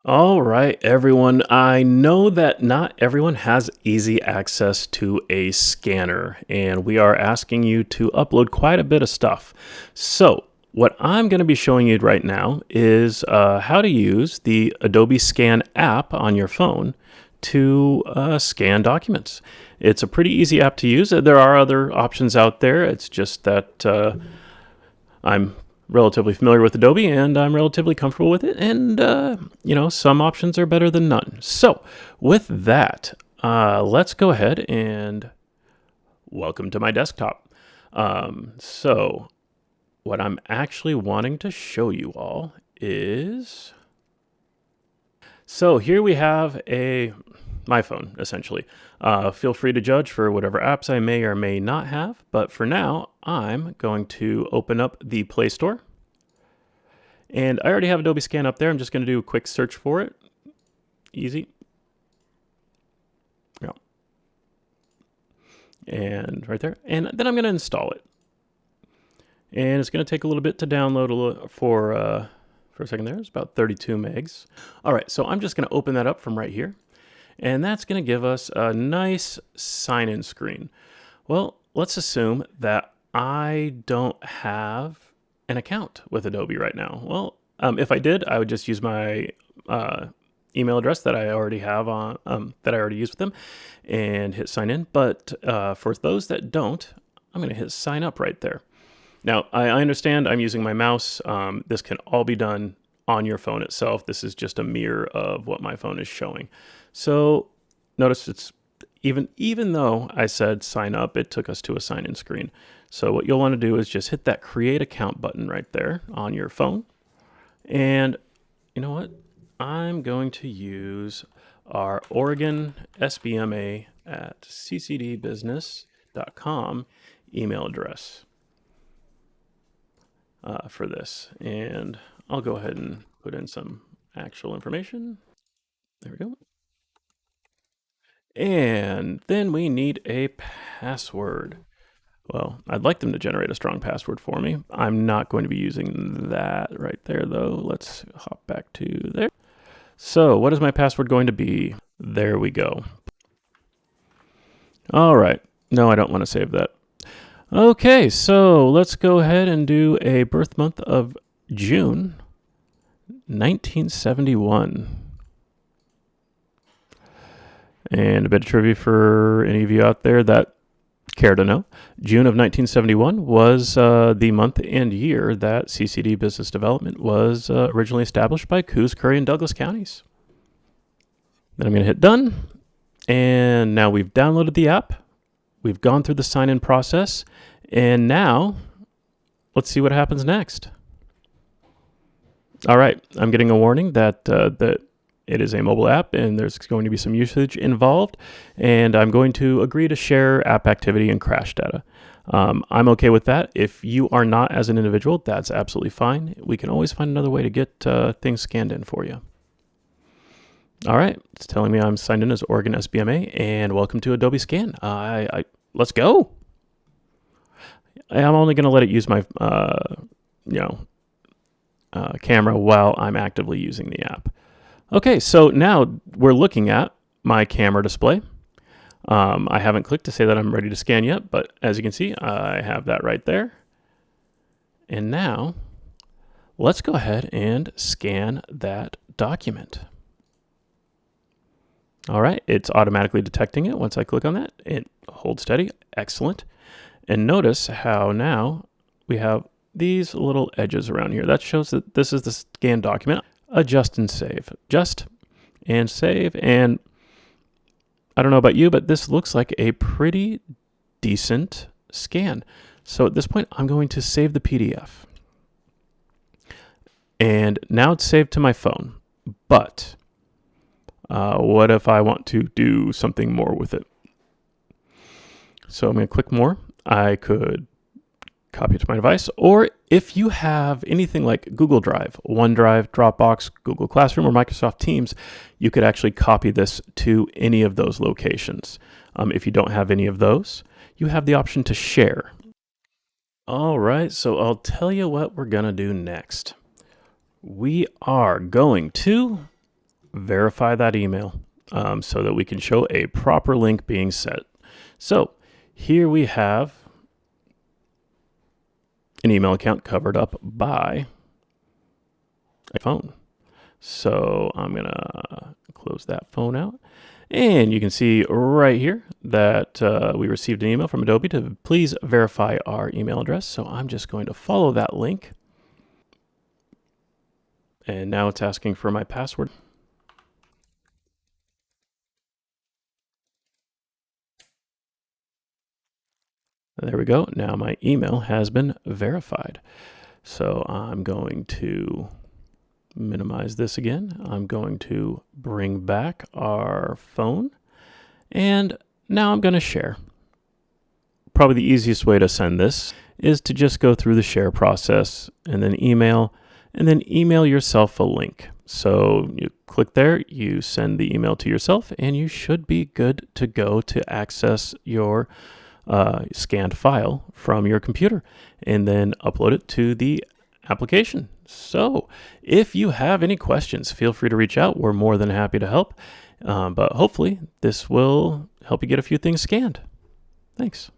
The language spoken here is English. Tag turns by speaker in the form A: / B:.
A: All right, everyone. I know that not everyone has easy access to a scanner, and we are asking you to upload quite a bit of stuff. So, what I'm going to be showing you right now is how to use the Adobe Scan app on your phone to scan documents. It's a pretty easy app to use. There are other options out there. It's just that I'm relatively familiar with Adobe and I'm relatively comfortable with it. And, some options are better than none. So with that, let's go ahead and welcome to my desktop. So what I'm actually wanting to show you all is, so here we have my phone, essentially. Feel free to judge for whatever apps I may or may not have, but for now, I'm going to open up the Play Store. And I already have Adobe Scan up there. I'm just going to do a quick search for it. Easy. Yeah. And right there. And then I'm going to install it. And it's going to take a little bit to download for a second there. It's about 32 megs. All right, so I'm just going to open that up from right here. And that's going to give us a nice sign-in screen. Well, let's assume that I don't have an account with Adobe right now. Well, if I did, I would just use my email address that I already have on that I already use with them and hit sign in. But for those that don't, I'm going to hit sign up right there. Now, I understand I'm using my mouse. This can all be done on your phone itself. This is just a mirror of what my phone is showing. So notice it's even though I said sign up, it took us to a sign in screen. So what you'll want to do is just hit that create account button right there on your phone. And you know what? I'm going to use our Oregon SBMA at ccdbusiness.com email address for this. And I'll go ahead and put in some actual information. There we go. And then we need a password. Well, I'd like them to generate a strong password for me. I'm not going to be using that right there, though. Let's hop back to there. So what is my password going to be? There we go. All right. No, I don't want to save that. Okay, so let's go ahead and do a birth month of June 1971. And a bit of trivia for any of you out there that care to know. June of 1971 was the month and year that CCD Business Development was originally established by Coos, Curry, and Douglas counties. Then I'm going to hit done. And now we've downloaded the app. We've gone through the sign-in process. And now let's see what happens next. All right. I'm getting a warning that it is a mobile app and there's going to be some usage involved, and I'm going to agree to share app activity and crash data. I'm okay with that. If you are not as an individual, that's absolutely fine. We can always find another way to get things scanned in for you. All right, it's telling me I'm signed in as Oregon SBMA, and welcome to Adobe Scan. Let's go. I'm only going to let it use my camera while I'm actively using the app. Okay, so now we're looking at my camera display. I haven't clicked to say that I'm ready to scan yet, but as you can see, I have that right there. And now let's go ahead and scan that document. All right, it's automatically detecting it. Once I click on that, it holds steady. Excellent. And notice how now we have these little edges around here. That shows that this is the scanned document. Adjust and save. Adjust and save. And I don't know about you, but this looks like a pretty decent scan. So at this point, I'm going to save the PDF. And now it's saved to my phone. But what if I want to do something more with it? So I'm going to click more. I could copy it to my device, or if you have anything like Google Drive, OneDrive, Dropbox, Google Classroom, or Microsoft Teams, you could actually copy this to any of those locations. If you don't have any of those, you have the option to share. All right, so I'll tell you what we're gonna do next. We are going to verify that email so that we can show a proper link being set. So here we have an email account covered up by a phone. So I'm going to close that phone out. And you can see right here that we received an email from Adobe to please verify our email address. So I'm just going to follow that link. And now it's asking for my password. There we go. Now my email has been verified. So I'm going to minimize this again. I'm going to bring back our phone. And now I'm going to share. Probably the easiest way to send this is to just go through the share process and then email yourself a link. So you click there, you send the email to yourself, and you should be good to go to access your scanned file from your computer and then upload it to the application. So if you have any questions, feel free to reach out. We're more than happy to help. But hopefully this will help you get a few things scanned. Thanks.